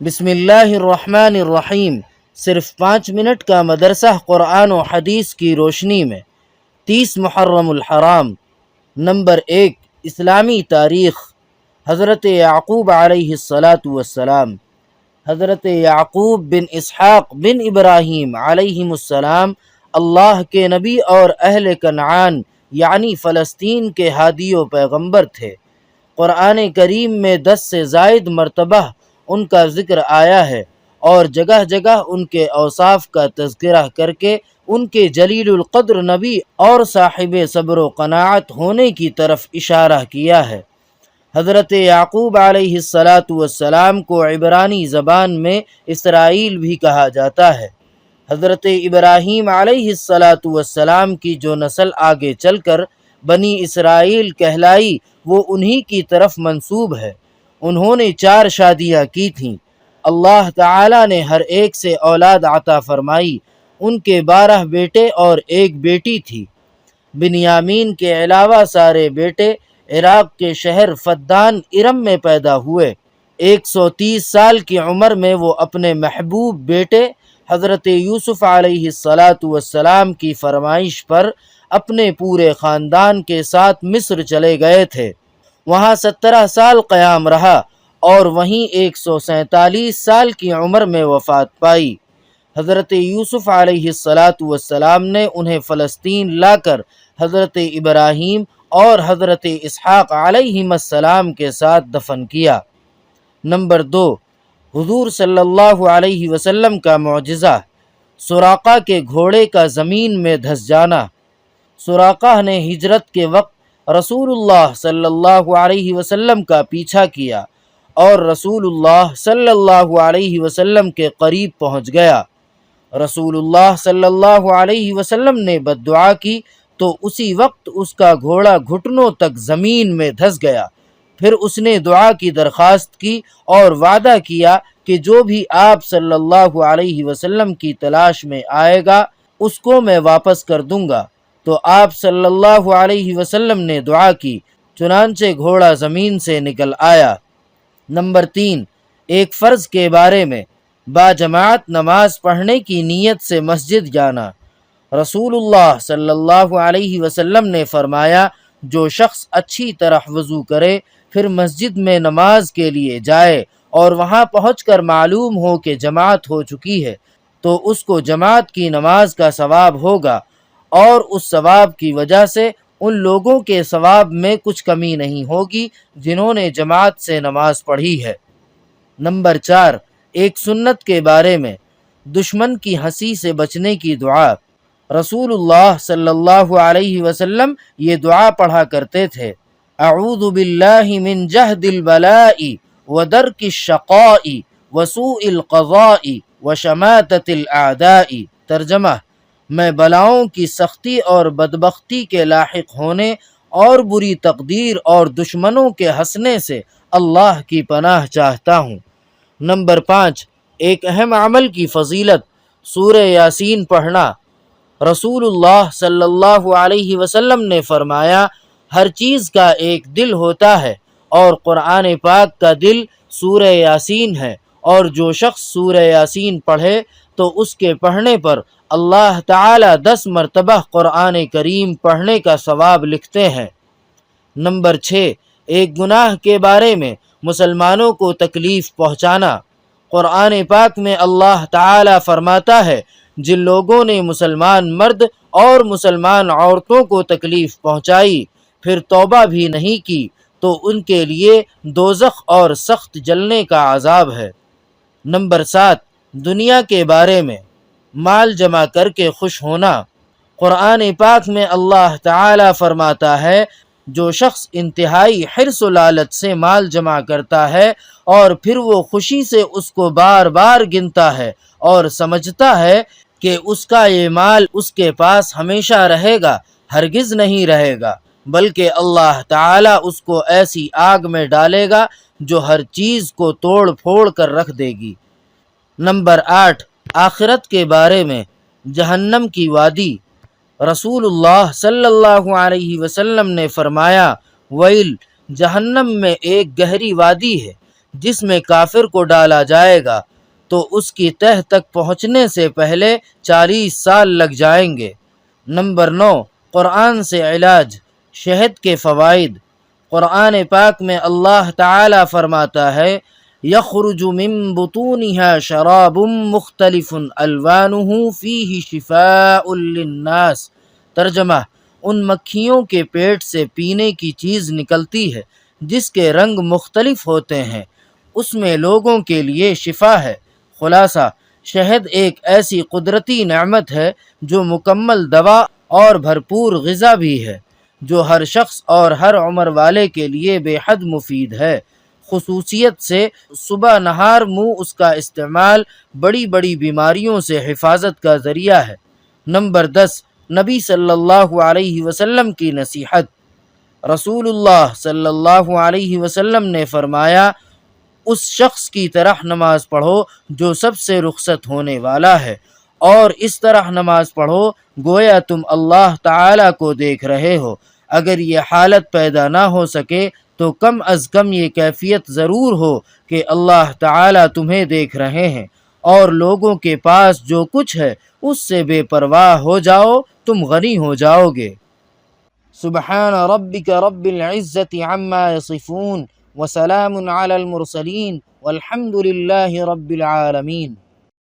بسم اللہ الرحمن الرحیم۔ صرف 5 منٹ کا مدرسہ قرآن و حدیث کی روشنی میں 30 محرم الحرام۔ نمبر 1، اسلامی تاریخ۔ حضرت یعقوب علیہ السلام، حضرت یعقوب بن اسحاق بن ابراہیم علیہم السلام اللہ کے نبی اور اہل کنعان یعنی فلسطین کے ہادی و پیغمبر تھے۔ قرآن کریم میں 10 سے زائد مرتبہ ان کا ذکر آیا ہے اور جگہ جگہ ان کے اوصاف کا تذکرہ کر کے ان کے جلیل القدر نبی اور صاحب صبر و قناعت ہونے کی طرف اشارہ کیا ہے۔ حضرت یعقوب علیہ السلام کو عبرانی زبان میں اسرائیل بھی کہا جاتا ہے۔ حضرت ابراہیم علیہ السلام کی جو نسل آگے چل کر بنی اسرائیل کہلائی وہ انہی کی طرف منسوب ہے۔ انہوں نے 4 شادیاں کی تھیں۔ اللہ تعالی نے ہر ایک سے اولاد عطا فرمائی۔ ان کے 12 بیٹے اور 1 بیٹی تھی۔ بنیامین کے علاوہ سارے بیٹے عراق کے شہر فدان ارم میں پیدا ہوئے۔ 130 سال کی عمر میں وہ اپنے محبوب بیٹے حضرت یوسف علیہ السلام کی فرمائش پر اپنے پورے خاندان کے ساتھ مصر چلے گئے تھے۔ وہاں 17 سال قیام رہا اور وہیں 147 سال کی عمر میں وفات پائی۔ حضرت یوسف علیہ السلام نے انہیں فلسطین لا کر حضرت ابراہیم اور حضرت اسحاق علیہم السلام کے ساتھ دفن کیا۔ نمبر 2، حضور صلی اللہ علیہ وسلم کا معجزہ، سراقہ کے گھوڑے کا زمین میں دھس جانا۔ سراقہ نے ہجرت کے وقت رسول اللہ صلی اللہ علیہ وسلم کا پیچھا کیا اور رسول اللہ صلی اللہ علیہ وسلم کے قریب پہنچ گیا۔ رسول اللہ صلی اللہ علیہ وسلم نے بد دعا کی تو اسی وقت اس کا گھوڑا گھٹنوں تک زمین میں دھس گیا۔ پھر اس نے دعا کی درخواست کی اور وعدہ کیا کہ جو بھی آپ صلی اللہ علیہ وسلم کی تلاش میں آئے گا اس کو میں واپس کر دوں گا۔ تو آپ صلی اللہ علیہ وسلم نے دعا کی، چنانچہ گھوڑا زمین سے نکل آیا۔ نمبر 3، ایک فرض کے بارے میں، باجماعت نماز پڑھنے کی نیت سے مسجد جانا۔ رسول اللہ صلی اللہ علیہ وسلم نے فرمایا، جو شخص اچھی طرح وضو کرے پھر مسجد میں نماز کے لیے جائے اور وہاں پہنچ کر معلوم ہو کہ جماعت ہو چکی ہے تو اس کو جماعت کی نماز کا ثواب ہوگا اور اس ثواب کی وجہ سے ان لوگوں کے ثواب میں کچھ کمی نہیں ہوگی جنہوں نے جماعت سے نماز پڑھی ہے۔ نمبر 4، ایک سنت کے بارے میں، دشمن کی ہنسی سے بچنے کی دعا۔ رسول اللہ صلی اللہ علیہ وسلم یہ دعا پڑھا کرتے تھے، اعوذ باللہ من جہد البلاء ودرک الشقاء وسوء القضاء وشماتۃ الاعداء۔ ترجمہ، میں بلاؤں کی سختی اور بدبختی کے لاحق ہونے اور بری تقدیر اور دشمنوں کے ہنسنے سے اللہ کی پناہ چاہتا ہوں۔ نمبر 5، ایک اہم عمل کی فضیلت، سورہ یاسین پڑھنا۔ رسول اللہ صلی اللہ علیہ وسلم نے فرمایا، ہر چیز کا ایک دل ہوتا ہے اور قرآن پاک کا دل سورہ یاسین ہے، اور جو شخص سورہ یاسین پڑھے تو اس کے پڑھنے پر اللہ تعالی 10 مرتبہ قرآن کریم پڑھنے کا ثواب لکھتے ہیں۔ نمبر 6، ایک گناہ کے بارے میں، مسلمانوں کو تکلیف پہنچانا۔ قرآن پاک میں اللہ تعالی فرماتا ہے، جن لوگوں نے مسلمان مرد اور مسلمان عورتوں کو تکلیف پہنچائی پھر توبہ بھی نہیں کی تو ان کے لیے دوزخ اور سخت جلنے کا عذاب ہے۔ نمبر 7، دنیا کے بارے میں، مال جمع کر کے خوش ہونا۔ قرآن پاک میں اللہ تعالی فرماتا ہے، جو شخص انتہائی حرص و لالچ سے مال جمع کرتا ہے اور پھر وہ خوشی سے اس کو بار بار گنتا ہے اور سمجھتا ہے کہ اس کا یہ مال اس کے پاس ہمیشہ رہے گا، ہرگز نہیں رہے گا، بلکہ اللہ تعالی اس کو ایسی آگ میں ڈالے گا جو ہر چیز کو توڑ پھوڑ کر رکھ دے گی۔ نمبر 8، آخرت کے بارے میں، جہنم کی وادی۔ رسول اللہ صلی اللہ علیہ وسلم نے فرمایا، ویل، جہنم میں ایک گہری وادی ہے جس میں کافر کو ڈالا جائے گا تو اس کی تہ تک پہنچنے سے پہلے 40 سال لگ جائیں گے۔ نمبر 9، قرآن سے علاج، شہد کے فوائد۔ قرآن پاک میں اللہ تعالی فرماتا ہے یخرج من بطونها شراب مختلف الوانه فیہ شفاء للناس۔ ترجمہ، ان مکھیوں کے پیٹ سے پینے کی چیز نکلتی ہے جس کے رنگ مختلف ہوتے ہیں، اس میں لوگوں کے لیے شفا ہے۔ خلاصہ، شہد ایک ایسی قدرتی نعمت ہے جو مکمل دوا اور بھرپور غذا بھی ہے، جو ہر شخص اور ہر عمر والے کے لیے بے حد مفید ہے۔ خصوصیت سے صبح نہار منہ اس کا استعمال بڑی بڑی بیماریوں سے حفاظت کا ذریعہ ہے۔ نمبر 10، نبی صلی اللہ علیہ وسلم کی نصیحت۔ رسول اللہ صلی اللہ علیہ وسلم نے فرمایا، اس شخص کی طرح نماز پڑھو جو سب سے رخصت ہونے والا ہے، اور اس طرح نماز پڑھو گویا تم اللہ تعالی کو دیکھ رہے ہو۔ اگر یہ حالت پیدا نہ ہو سکے تو کم از کم یہ کیفیت ضرور ہو کہ اللہ تعالی تمہیں دیکھ رہے ہیں، اور لوگوں کے پاس جو کچھ ہے اس سے بے پرواہ ہو جاؤ، تم غنی ہو جاؤ گے۔ سبحان ربک رب العزت عما یصفون وسلام علی المرسلین والحمد للہ رب العالمین۔